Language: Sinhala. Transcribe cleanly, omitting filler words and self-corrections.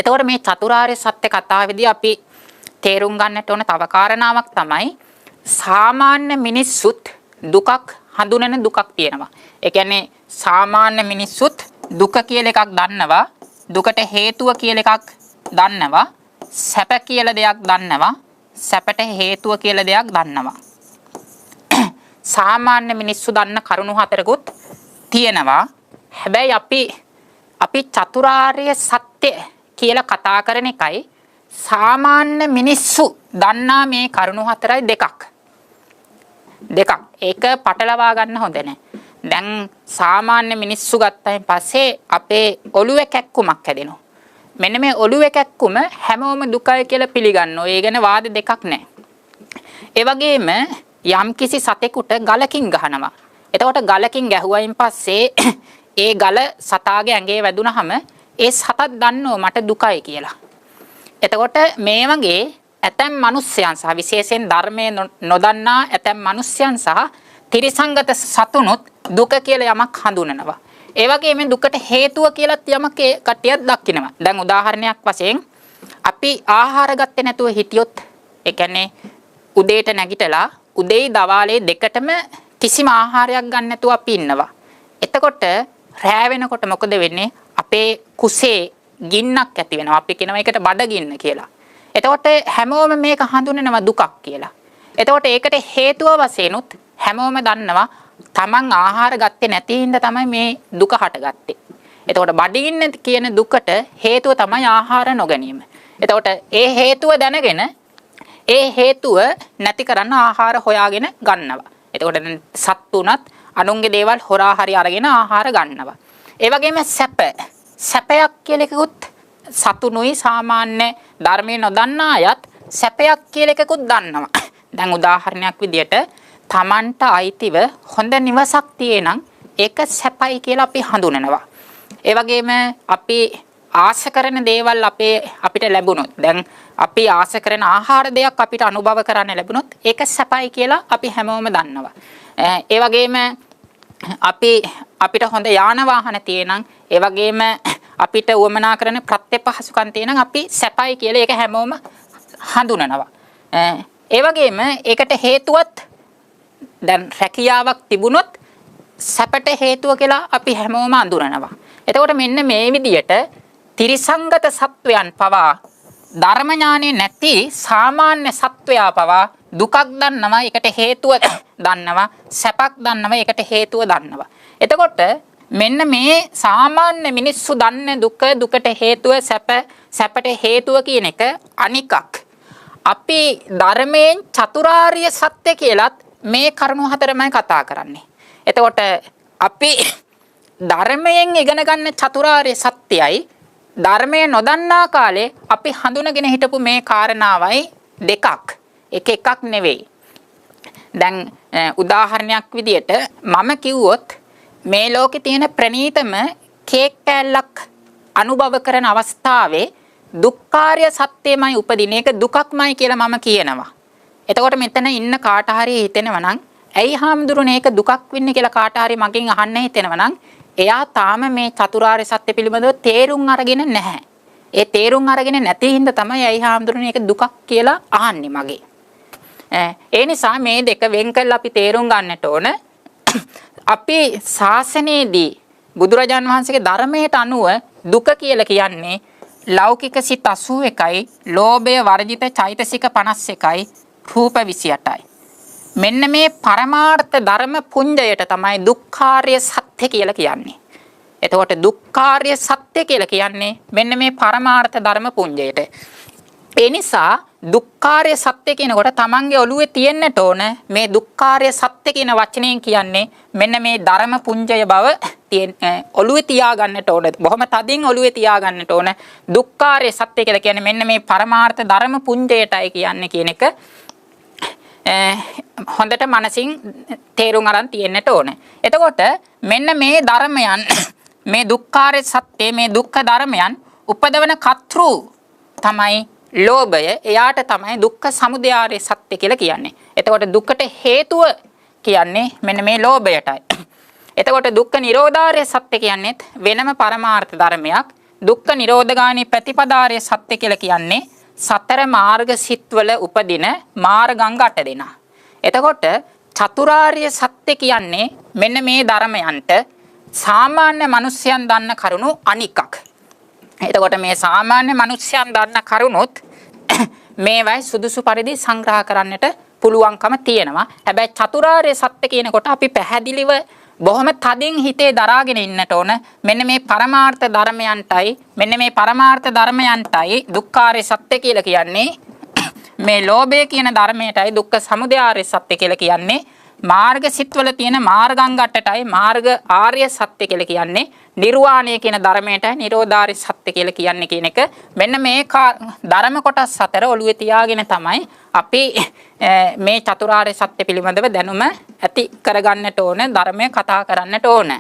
එතකොට මේ චතුරාර්ය සත්‍ය කතාවේදී අපි තේරුම් ගන්නට ඕන තව කාරණාවක් තමයි සාමාන්‍ය මිනිස්සුත් දුකක් හඳුනන දුකක් තියෙනවා. ඒ කියන්නේ සාමාන්‍ය මිනිස්සුත් දුක කියලා එකක් දන්නවා, දුකට හේතුව කියලා එකක් දන්නවා, සැප කියලා දෙයක් දන්නවා, සැපට හේතුව කියලා දෙයක් දන්නවා. සාමාන්‍ය මිනිස්සු දන්න කරුණු හතරකුත් තියෙනවා. හැබැයි අපි චතුරාර්ය සත්‍ය කියලා කතා කරන එකයි සාමාන්‍ය මිනිස්සු දන්නා මේ කරුණු හතරයි දෙකක්. ඒක පටලවා ගන්න හොඳ නැහැ. දැන් සාමාන්‍ය මිනිස්සු ගත්තයින් පස්සේ අපේ ඔළුවේ කැක්කුමක් හැදෙනවා. මෙන්න මේ ඔළුවේ කැක්කුම හැමෝම දුකයි කියලා පිළිගන්නවා. ඒ ගැන වාද දෙකක් නැහැ. ඒ වගේම යම්කිසි සතෙකුට ගලකින් ගහනවා. එතකොට ගලකින් ගැහුවයින් පස්සේ ඒ ගල සතාගේ ඇඟේ වැදුනහම ඒ සතත් දන්නෝ මට දුකයි කියලා. එතකොට මේ වගේ ඇතැම් මිනිස්යන් සහ විශේෂයෙන් ධර්මයේ නොදන්නා ඇතැම් මිනිස්යන් සහ ත්‍රිසංගත සතුනුත් දුක කියලා යමක් හඳුනනවා. ඒ වගේම දුකට හේතුව කියලාත් යමක් ඒ කටියක් දක්ිනවා. දැන් උදාහරණයක් වශයෙන් අපි ආහාර ගත්තේ නැතුව හිටියොත් ඒ කියන්නේ උදේට නැගිටලා උදේයි දවාලේ දෙකටම කිසිම ආහාරයක් ගන්න නැතුව අපි ඉන්නවා. එතකොට රෑ වෙනකොට මොකද වෙන්නේ? අපේ කුසේ ගින්නක් ඇති වෙනවා. අපි කියනවා ඒකට බඩගින්න කියලා. එතකොට හැමෝම මේක හඳුනනවා දුකක් කියලා. එතකොට ඒකට හේතුව වශයෙන්ුත් හැමෝම දන්නවා තමන් ආහාර ගත්තේ නැති හින්දා තමයි මේ දුක හටගත්තේ. එතකොට බඩගින්න කියන දුකට හේතුව තමයි ආහාර නොගැනීම. එතකොට ඒ හේතුව දැනගෙන ඒ හේතුව නැති කරන්න ආහාර හොයාගෙන ගන්නවා. එතකොට සත්තුණත් අනුන්ගේ දේවල් හොරා හරි අරගෙන ආහාර ගන්නවා. ඒ වගේම සැපයක් කියලා එකකුත් සතුනුයි සාමාන්‍ය ධර්මයේ නොදන්නා අයත් සැපයක් කියලා එකකුත් දන්නවා. දැන් උදාහරණයක් විදියට තමන්ට අයිතිව හොඳ නිවසක් තියෙනම් ඒක සැපයි කියලා අපි හඳුනනවා. ඒ වගේම අපි ආශ කරන දේවල් අපිට ලැබුණොත් දැන් අපි ආශ කරන ආහාර දෙයක් අපිට අනුභව කරන්න ලැබුණොත් ඒක සැපයි කියලා අපි හැමෝම දන්නවා. ඒ වගේම අපිට හොඳ යාන වාහන තියෙනම් ඒ වගේම අපිට උවමනා කරන ප්‍රත්‍යපහසුකම් තියෙනම් අපි සැපයි කියලා ඒක හැමෝම හඳුනනවා. ඒ වගේම ඒකට හේතුවත් දැන් රැකියාවක් තිබුණොත් සැපට හේතුව කියලා අපි හැමෝම අඳුරනවා. එතකොට මෙන්න මේ විදියට ත්‍රිසංගත සත්වයන් පවා ධර්ම ඥානෙ නැති සාමාන්‍ය සත්වයා පවා දුකක් දන්නවා, ඒකට හේතුව දන්නවා, සැපක් දන්නවා, ඒකට හේතුව දන්නවා. එතකොට මෙන්න මේ සාමාන්‍ය මිනිස්සු දන්න දුකට හේතුව සැපට හේතුව කියන එක අනිකක්. අපි ධර්මයෙන් චතුරාර්ය සත්‍ය කියලත් මේ කරුණු හතරමයි කතා කරන්නේ. එතකොට අපි ධර්මයෙන් ඉගෙන ගන්න චතුරාර්ය සත්‍යයි ධර්මයේ නොදන්නා කාලේ අපි හඳුනගෙන හිටපු මේ කාරණාවයි දෙකක්. එකක් නෙවෙයි. දැන් උදාහරණයක් විදියට මම කිව්වොත් මේ ලෝකේ තියෙන ප්‍රණීතම කේක් කෑල්ලක් අනුභව කරන අවස්ථාවේ දුක්ඛාරය සත්‍යමයි උපදින එක දුකක්මයි කියලා මම කියනවා. එතකොට මෙතන ඉන්න කාට හරි හිතෙනවා නම් ඇයි හාමුදුරනේ ඒක දුකක් වෙන්නේ කියලා කාට හරි මගෙන් අහන්න හිතෙනවා නම් එයා තාම මේ චතුරාර්ය සත්‍ය පිළිබඳව තේරුම් අරගෙන නැහැ. ඒ තේරුම් අරගෙන නැති හින්දා තමයි ඇයි හාමුදුරනේ ඒක දුකක් කියලා අහන්නේ මගේ. ඒ නිසා මේ දෙක වෙන් කරලා අපි තේරුම් ගන්නට ඕන. අපි ශාසනයේදී බුදුරජාන් වහන්සේගේ ධර්මයට අනුව දුක කියලා කියන්නේ ලෞකික සිත් 81යි, ලෝභය වර්ජිත චෛතසික 51යි, රූප 28යි. මෙන්න මේ පරමාර්ථ ධර්ම පුඤ්ජයට තමයි දුක්ඛාර්ය සත්‍ය කියලා කියන්නේ. එතකොට දුක්ඛාර්ය සත්‍ය කියලා කියන්නේ මෙන්න මේ පරමාර්ථ ධර්ම පුඤ්ජයට. ඒ නිසා දුක්ඛාර්ය සත්‍ය කියනකොට තමන්ගේ ඔළුවේ තියෙන්නට ඕන මේ දුක්ඛාර්ය සත්‍ය කියන වචනයෙන් කියන්නේ මෙන්න මේ ධර්ම පුඤ්ජය බව ඔළුවේ තියාගන්නට ඕන. බොහොම තදින් ඔළුවේ තියාගන්නට ඕන. දුක්ඛාර්ය සත්‍ය කියලා කියන්නේ මෙන්න මේ පරමාර්ථ ධර්ම පුඤ්ජයටයි කියන්නේ කියන එක හොඳට මනසින් තේරුම් අරන් තියෙන්නට ඕන. එතකොට මෙන්න මේ ධර්මයන් මේ දුක්ඛාර්ය සත්‍ය මේ දුක්ඛ ධර්මයන් උපදවන කතෘ තමයි ලෝභය. එයාට තමයි දුක්ඛ සමුදයාර්ය සත්‍ය කියලා කියන්නේ. එතකොට දුකට හේතුව කියන්නේ මෙන්න මේ ලෝභයටයි. එතකොට දුක්ඛ නිරෝධාර්ය සත්‍ය කියන්නේත් වෙනම පරමාර්ථ ධර්මයක්. දුක්ඛ නිරෝධගාමී ප්‍රතිපදාරය සත්‍ය කියලා කියන්නේ සතර මාර්ග සිත්වල උපදින මාර්ගාංග 8 දෙනා. එතකොට චතුරාර්ය සත්‍ය කියන්නේ මෙන්න මේ ධර්මයන්ට සාමාන්‍ය මිනිස්යන් දන්න කරුණු අනිකක්. එතකොට මේ සාමාන්‍ය මිනිස්යන් දන්න කරුණුත් මේවයි සුදුසු පරිදි සංග්‍රහ කරන්නට පුළුවන්කම තියෙනවා. හැබැයි චතුරාර්ය සත්‍ය කියනකොට අපි පැහැදිලිව බොහොම තදින් හිතේ දරාගෙන ඉන්නට ඕන මෙන්න මේ පරමාර්ථ ධර්මයන්ටයි දුක්ඛාර්ය සත්‍ය කියලා කියන්නේ. මේ ලෝභය කියන ධර්මයටයි දුක්ඛ සමුදයාර්ය සත්‍ය කියලා කියන්නේ. මාර්ග සිත්වල තියෙන මාර්ගාංග 8ටයි මාර්ග ආර්ය සත්‍ය කියලා කියන්නේ. නිර්වාණය කියන ධර්මයටයි නිරෝධාර්ය සත්‍ය කියලා කියන්නේ කියන එක මෙන්න මේ ධර්ම කොටස් හතර ඔළුවේ තියාගෙන තමයි අපි මේ චතුරාර්ය සත්‍ය පිළිබඳව දැනුම ඇති කරගන්නට ඕන ධර්මය කතා කරන්නට ඕන.